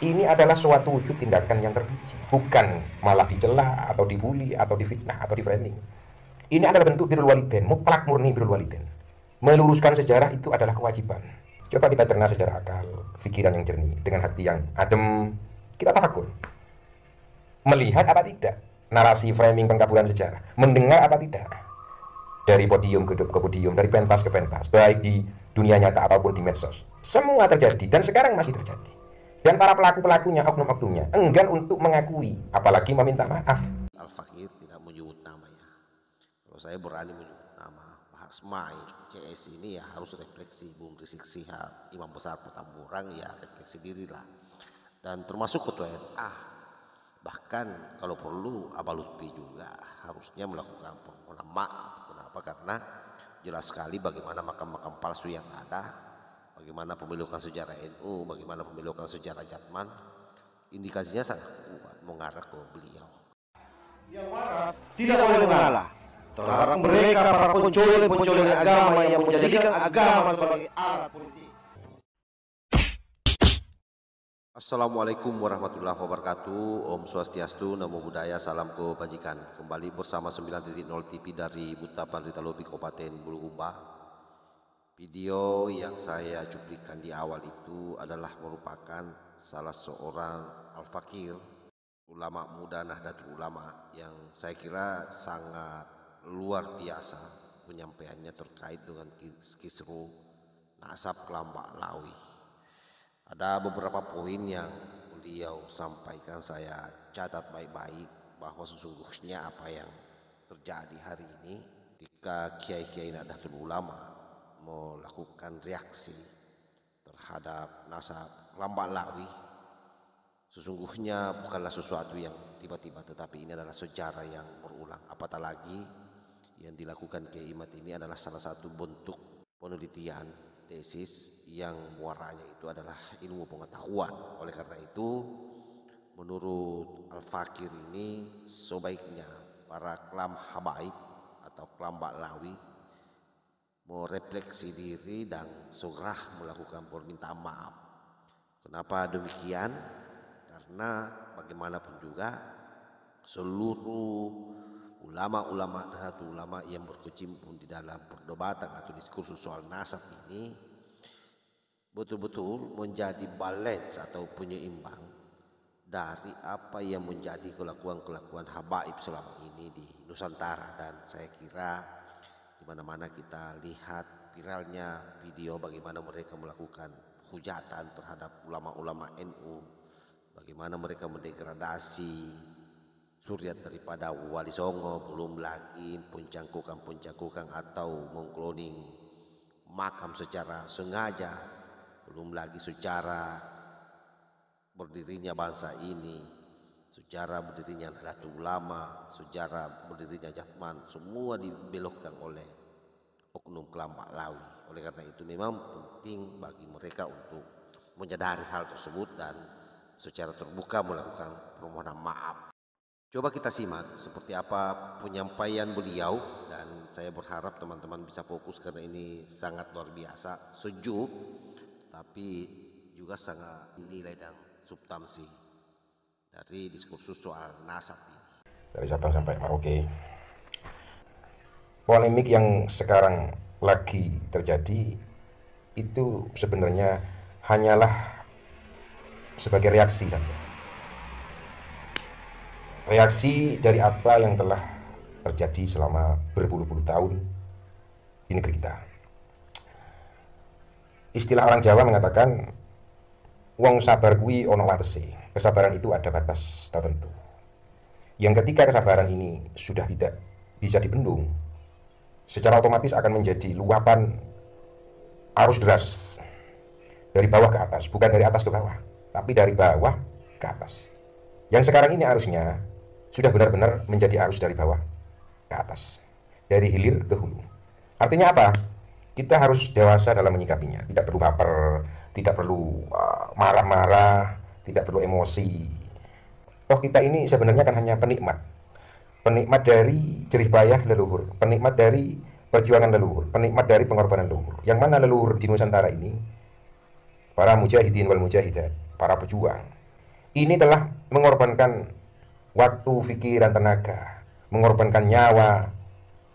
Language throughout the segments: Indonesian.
Ini adalah suatu wujud tindakan yang terpuji, bukan malah dicela atau dibully atau difitnah atau diframing. Ini adalah bentuk birrul walidain, mutlak murni birrul walidain. Meluruskan sejarah itu adalah kewajiban. Coba kita cerna secara akal, pikiran yang jernih, dengan hati yang adem, kita tafakur. Melihat apa tidak narasi framing pengkaburan sejarah, mendengar apa tidak, dari podium ke podium, dari pentas ke pentas, baik di dunia nyata ataupun di medsos, semua terjadi dan sekarang masih terjadi. Dan para pelaku-pelakunya, oknum-oknumnya, enggan untuk mengakui, apalagi meminta maaf. Al-Fakir tidak menyebut nama ya. Kalau saya berani menyebut nama Pak Hasmai, CS ini ya harus refleksi. Bung Rizik Sihab, Imam Besar Petamburan ya refleksi dirilah. Dan termasuk Ketua RA. Bahkan kalau perlu Abah Lutfi juga harusnya melakukan permohonan maaf. Kenapa? Karena jelas sekali bagaimana makam-makam palsu yang ada, bagaimana pembelokan sejarah NU, bagaimana pembelokan sejarah Jatman, indikasinya sangat kuat mengarah ke beliau. Yang waras tidak boleh mengalah terhadap mereka para pencuri agama yang menjadikan agama sebagai alat politik. Assalamualaikum warahmatullahi wabarakatuh. Om Swastiastu, Namo Buddhaya, salam kebajikan. Kembali bersama 9.0 TV dari Buta Pandita Lobi Kabupaten Bulukumba. Video yang saya cuplikan di awal itu adalah merupakan salah seorang Al-Fakir, ulama muda Nahdlatul Ulama, yang saya kira sangat luar biasa penyampaiannya terkait dengan kisruh nasab Kelambak Lawi. Ada beberapa poin yang beliau sampaikan, saya catat baik-baik bahwa sesungguhnya apa yang terjadi hari ini ketika kiai-kiai Nahdlatul Ulama melakukan reaksi terhadap nasab Kelambak Lawi sesungguhnya bukanlah sesuatu yang tiba-tiba, tetapi ini adalah sejarah yang berulang. Apatah lagi yang dilakukan Kiai Imad ini adalah salah satu bentuk penelitian tesis yang muaranya itu adalah ilmu pengetahuan. Oleh karena itu, menurut Al-Fakir ini sebaiknya para kelam habaib atau kelambak lawi merefleksi diri dan segera melakukan permintaan maaf. Kenapa demikian? Karena bagaimanapun juga seluruh ulama-ulama Nahdlatul Ulama yang berkecimpung di dalam perdebatan atau diskursus soal nasab ini betul-betul menjadi balance atau penyeimbang dari apa yang menjadi kelakuan-kelakuan habaib selama ini di Nusantara. Dan saya kira di mana-mana kita lihat viralnya video bagaimana mereka melakukan hujatan terhadap ulama-ulama NU, bagaimana mereka mendegradasi suriat daripada Wali Songo, belum lagi pencangkukan atau mengkloning makam secara sengaja, belum lagi secara berdirinya bangsa ini, sejarah berdirinya Nahdlatul Ulama, sejarah berdirinya Jatman, semua dibelokkan oleh oknum Kelambak Lawi. Oleh karena itu memang penting bagi mereka untuk menyadari hal tersebut dan secara terbuka melakukan permohonan maaf. Coba kita simak seperti apa penyampaian beliau, dan saya berharap teman-teman bisa fokus karena ini sangat luar biasa, sejuk, tapi juga sangat nilai dan substansi dari diskursus soal nasab ini. Dari Sabang sampai Merauke, polemik yang sekarang lagi terjadi itu sebenarnya hanyalah sebagai reaksi saja. Reaksi dari apa yang telah terjadi selama berpuluh-puluh tahun di negeri kita. Istilah orang Jawa mengatakan wong sabar kuwi ono watese. Kesabaran itu ada batas tertentu. Yang ketika kesabaran ini sudah tidak bisa dibendung, secara otomatis akan menjadi luapan arus deras dari bawah ke atas, bukan dari atas ke bawah, tapi dari bawah ke atas. Yang sekarang ini arusnya sudah benar-benar menjadi arus dari bawah ke atas, dari hilir ke hulu. Artinya apa? Kita harus dewasa dalam menyikapinya. Tidak perlu baper, tidak perlu marah-marah, tidak perlu emosi. Toh kita ini sebenarnya kan hanya penikmat dari jerih payah leluhur, penikmat dari perjuangan leluhur, penikmat dari pengorbanan leluhur. Yang mana leluhur di Nusantara ini para mujahidin wal mujahidat, para pejuang, ini telah mengorbankan waktu, pikiran, tenaga, mengorbankan nyawa,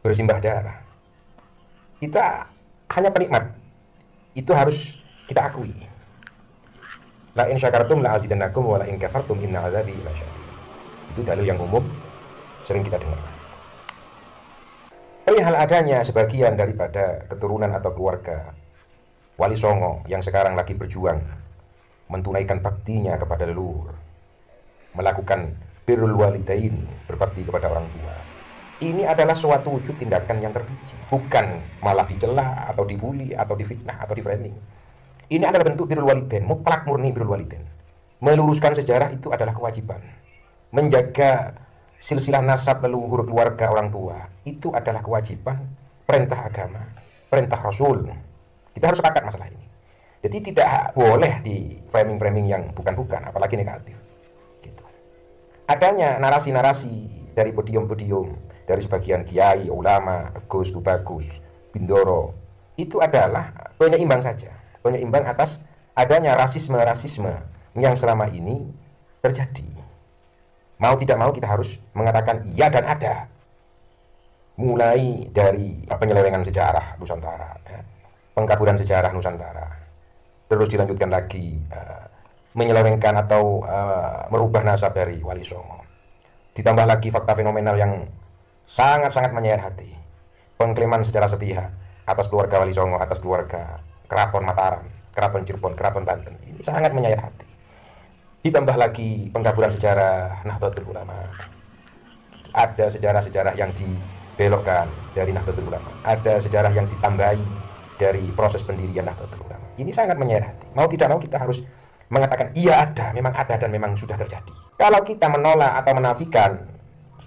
bersimbah darah. Kita hanya penikmat, itu harus kita akui. La in syakartum la azidannakum wa la in kafartum inna azabi lasyadid. Itu dalil yang umum sering kita dengar. Tapi hal adanya sebagian daripada keturunan atau keluarga Wali Songo yang sekarang lagi berjuang menunaikan baktinya kepada leluhur, melakukan birrul walidain, berbakti kepada orang tua. Ini adalah suatu wujud tindakan yang terpuji, bukan malah dicela atau dibully atau difitnah atau diframing. Ini adalah bentuk birrul walidain, mutlak murni birrul walidain. Meluruskan sejarah itu adalah kewajiban. Menjaga silsilah nasab leluhur keluarga orang tua itu adalah kewajiban, perintah agama, perintah Rasul. Kita harus sepakat masalah ini. Jadi tidak boleh di framing-framing yang bukan-bukan, apalagi negatif. Gitu. Adanya narasi-narasi dari podium-podium, dari sebagian kiai, ulama, Gus Tubagus, Bindoro, itu adalah penyeimbang saja. Penyeimbang atas adanya rasisme-rasisme yang selama ini terjadi. Mau tidak mau kita harus mengatakan iya dan ada. Mulai dari penyelewengan sejarah Nusantara, ya, pengkaburan sejarah Nusantara, terus dilanjutkan lagi menyelewengkan atau merubah nasab dari Wali Songo. Ditambah lagi fakta fenomenal yang sangat-sangat menyayat hati. Pengklaman secara sepihak atas keluarga Wali Songo, atas keluarga Keraton Mataram, Keraton Cirebon, Keraton Banten. Ini sangat menyayat hati. Ditambah lagi pengkaburan sejarah Nahdlatul Ulama. Ada sejarah-sejarah yang dibelokkan dari Nahdlatul Ulama. Ada sejarah yang ditambahi dari proses pendirian Nahdlatul Ulama. Ini sangat menyayat hati. Mau tidak mau kita harus mengatakan iya ada, memang ada dan memang sudah terjadi. Kalau kita menolak atau menafikan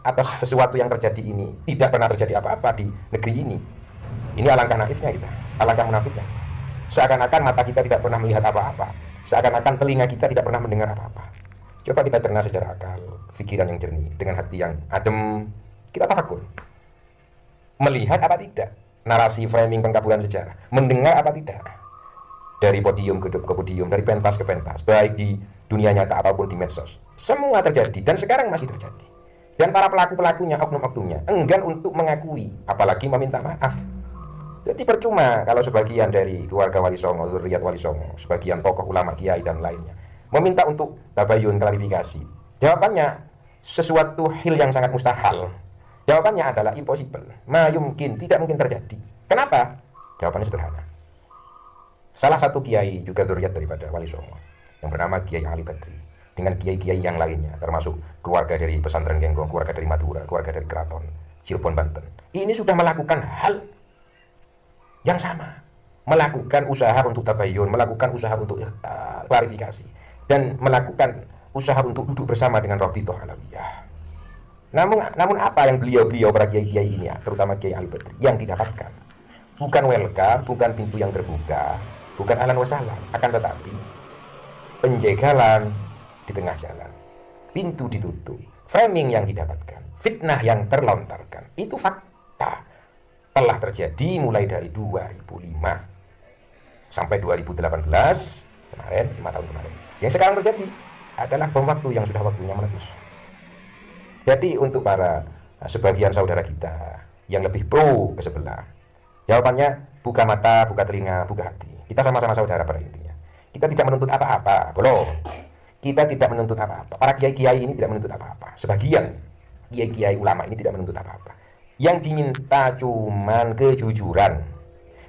atas sesuatu yang terjadi ini, tidak pernah terjadi apa-apa di negeri ini alangkah naifnya kita, alangkah munafiknya. Seakan-akan mata kita tidak pernah melihat apa-apa, seakan-akan telinga kita tidak pernah mendengar apa-apa. Coba kita cerna secara akal, pikiran yang jernih, dengan hati yang adem, kita tafakur. Melihat apa tidak narasi framing pengkaburan sejarah, mendengar apa tidak, dari podium ke podium, dari pentas ke pentas, baik di dunia nyata ataupun di medsos, semua terjadi dan sekarang masih terjadi. Dan para pelaku-pelakunya, oknum-oknumnya enggan untuk mengakui, apalagi meminta maaf. Jadi percuma kalau sebagian dari keluarga Wali Songo, zuriat Wali Songo, sebagian tokoh ulama, kiai dan lainnya meminta untuk tabayun, klarifikasi. Jawabannya sesuatu hal yang sangat mustahil. Jawabannya adalah impossible, yumkin, tidak mungkin terjadi. Kenapa? Jawabannya sederhana. Salah satu kiai juga zuriat daripada Wali Songo yang bernama Kiai Ali Badri dengan kiai-kiai yang lainnya, termasuk keluarga dari pesantren Genggong, keluarga dari Madura, keluarga dari Keraton Cirebon Banten. Ini sudah melakukan hal yang sama, melakukan usaha untuk tabayun, melakukan usaha untuk klarifikasi, dan melakukan usaha untuk duduk bersama dengan Rabithah Alawiyah. Namun apa yang beliau para kiai-kiai ini, terutama Kiai Ali Badri, yang didapatkan bukan welcome, bukan pintu yang terbuka, bukan ahlan wa sahlan, akan tetapi penjagalan di tengah jalan, pintu ditutup, framing yang didapatkan, fitnah yang terlontarkan. Itu fakta telah terjadi mulai dari 2005 sampai 2018 kemarin, 5 tahun kemarin. Yang sekarang terjadi adalah bom waktu yang sudah waktunya meletus. Jadi untuk para sebagian saudara kita yang lebih pro ke sebelah, jawabannya buka mata, buka telinga, buka hati. Kita sama-sama saudara pada intinya. Kita tidak menuntut apa-apa, belum. Kita tidak menuntut apa-apa. Para kiai-kiai ini tidak menuntut apa-apa. Sebagian kiai-kiai ulama ini tidak menuntut apa-apa. Yang diminta cuman kejujuran.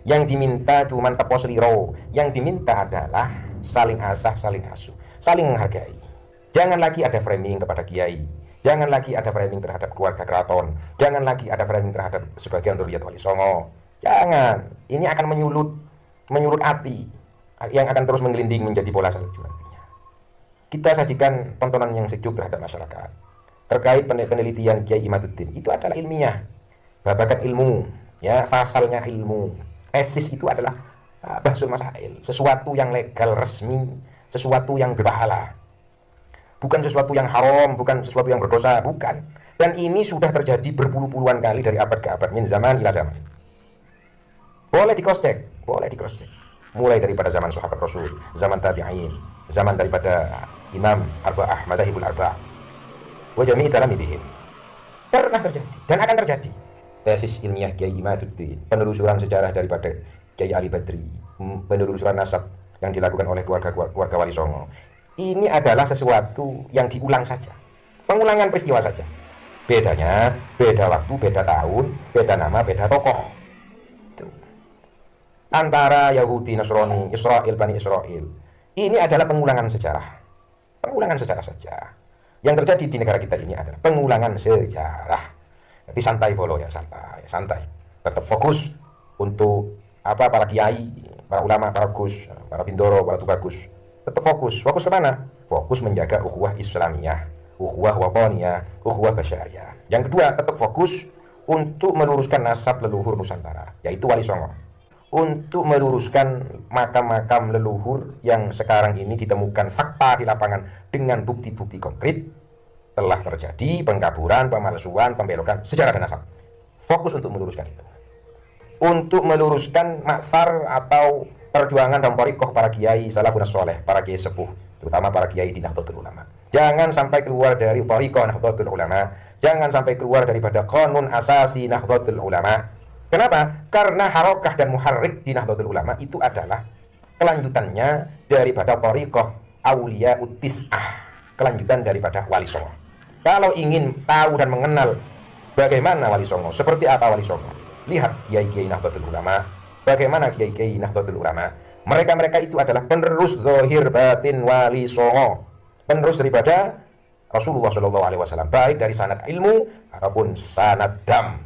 Yang diminta cuman tepos liro. Yang diminta adalah saling asah, saling asuh, saling menghargai. Jangan lagi ada framing kepada kiai. Jangan lagi ada framing terhadap keluarga keraton. Jangan lagi ada framing terhadap sebagian zuriat Wali Songo. Jangan. Ini akan menyulut api yang akan terus menggelinding menjadi bola salju nantinya. Kita sajikan tontonan yang sejuk terhadap masyarakat terkait penelitian Kiai Imaduddin. Itu adalah ilmiah, babakan ilmu, ya, fasalnya ilmu. Tesis itu adalah bahsul masail, sesuatu yang legal, resmi, sesuatu yang berpahala, bukan sesuatu yang haram, bukan sesuatu yang berdosa, bukan. Dan ini sudah terjadi berpuluh-puluhan kali dari abad ke abad, min zaman ila zaman. Boleh di cross check, mulai daripada zaman sahabat Rasul, zaman tabi'in, zaman daripada Imam Arba'ah, Madzhabul Arba'ah, wa jami'i talamidihim. Pernah terjadi dan akan terjadi. Tesis ilmiah Kiai Imaduddin, penelusuran sejarah daripada Kiai Ali Badri, penelusuran nasab yang dilakukan oleh keluarga Wali Songo. Ini adalah sesuatu yang diulang saja, pengulangan peristiwa saja. Bedanya, beda waktu, beda tahun, beda nama, beda tokoh. Antara Yahudi, Nasrani, Israel, Bani Israel, ini adalah pengulangan sejarah. Pengulangan sejarah saja. Yang terjadi di negara kita ini adalah pengulangan sejarah. Jadi santai bolo ya, santai. Tetap fokus untuk para kiai, para ulama, para gus, para bindoro, para tubagus. Tetap fokus. Fokus kemana? Fokus menjaga ukhuwah Islamiyah, ukhuwah wataniyah, ukhuwah basyariyah. Yang kedua, tetap fokus untuk meluruskan nasab leluhur Nusantara, yaitu Wali Songo. Untuk meluruskan makam-makam leluhur yang sekarang ini ditemukan fakta di lapangan dengan bukti-bukti konkret telah terjadi pengkaburan, pemalsuan, pembelokan sejarah dan nasab. Fokus untuk meluruskan itu. Untuk meluruskan maksar atau perjuangan dan thariqah para kiai salafun saleh, para kiai sepuh, terutama para kiai di Nahdlatul Ulama. Jangan sampai keluar dari thariqah Nahdlatul Ulama, jangan sampai keluar daripada qanun asasi Nahdlatul Ulama. Kenapa? Karena harokah dan muharrik di Nahdlatul Ulama itu adalah kelanjutannya daripada thariqah Auliyaut Tis'ah, kelanjutan daripada Wali Songo. Kalau ingin tahu dan mengenal bagaimana Wali Songo, seperti apa Wali Songo, lihat kiai-kiai Nahdlatul Ulama. Bagaimana kiai-kiai Nahdlatul Ulama? Mereka itu adalah penerus zahir batin Wali Songo, penerus daripada Rasulullah SAW, baik dari sanad ilmu ataupun sanad dam.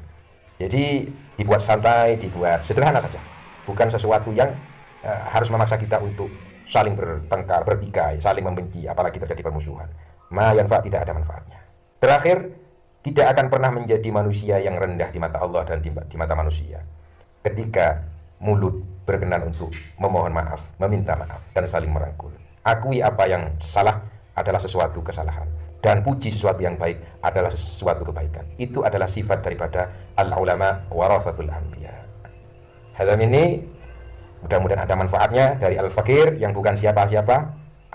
Jadi dibuat santai, dibuat sederhana saja, bukan sesuatu yang harus memaksa kita untuk saling bertengkar, bertikai, saling membenci, apalagi terjadi permusuhan. Ma yanfa, tidak ada manfaatnya. Terakhir, tidak akan pernah menjadi manusia yang rendah di mata Allah dan di mata manusia ketika mulut berkenan untuk memohon maaf, meminta maaf, dan saling merangkul. Akui apa yang salah adalah sesuatu kesalahan, dan puji sesuatu yang baik adalah sesuatu kebaikan. Itu adalah sifat daripada al-ulama warathatul anbiya. Hadam ini mudah-mudahan ada manfaatnya dari Al-Fakir yang bukan siapa-siapa.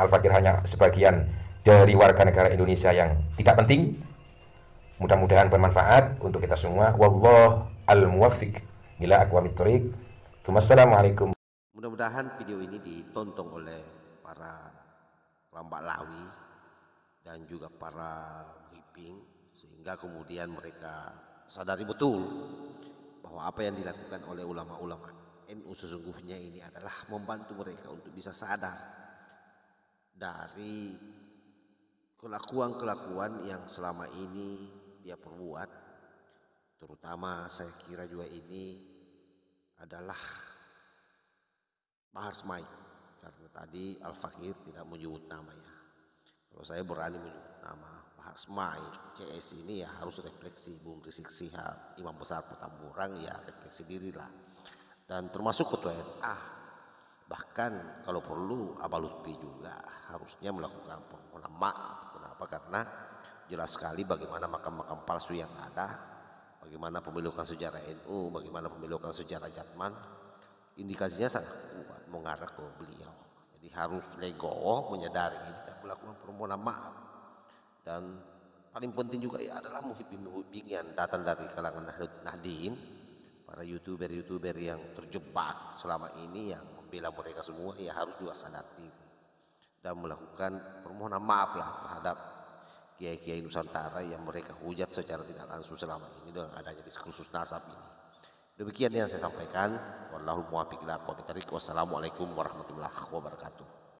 Al-Fakir hanya sebagian dari warga negara Indonesia yang tidak penting. Mudah-mudahan bermanfaat untuk kita semua. Wallahu al-muwaffiq ila aqwamit thoriq. Wassalamualaikum. Mudah-mudahan video ini ditonton oleh para Lambak Lawi dan juga para muhibbin, sehingga kemudian mereka sadari betul bahwa apa yang dilakukan oleh ulama-ulama NU sesungguhnya ini adalah membantu mereka untuk bisa sadar dari kelakuan-kelakuan yang selama ini dia perbuat. Terutama saya kira juga ini adalah Bahar Smai, karena tadi Al-Fakir tidak menyebut namanya. Kalau saya berani menyebut nama Bahar Smai, CS ini ya harus refleksi. Bung Rizik Sihab, Imam Besar Petamburan, ya refleksi dirilah. Dan termasuk Ketua NA. Bahkan kalau perlu Abah Lutfi juga harusnya melakukan permohonan maaf. Kenapa? Karena jelas sekali bagaimana makam-makam palsu yang ada, bagaimana pembelokan sejarah NU, bagaimana pembelokan sejarah Jatman, indikasinya sangat kuat mengarah ke beliau. Jadi harus legowo, menyadari ini dan melakukan permohonan maaf. Dan paling penting juga ya adalah muhibbin yang datang dari kalangan Nahdien, para youtuber yang terjebak selama ini yang membela mereka semua, ya harus juga sadar diri dan melakukan permohonan maaf lah terhadap kiai-kiai Nusantara yang mereka hujat secara tidak langsung selama ini dengan adanya diskursus nasab ini. Demikian yang saya sampaikan. Wallahul muwaffiq ila aqwamit thoriq. Wassalamualaikum warahmatullahi wabarakatuh.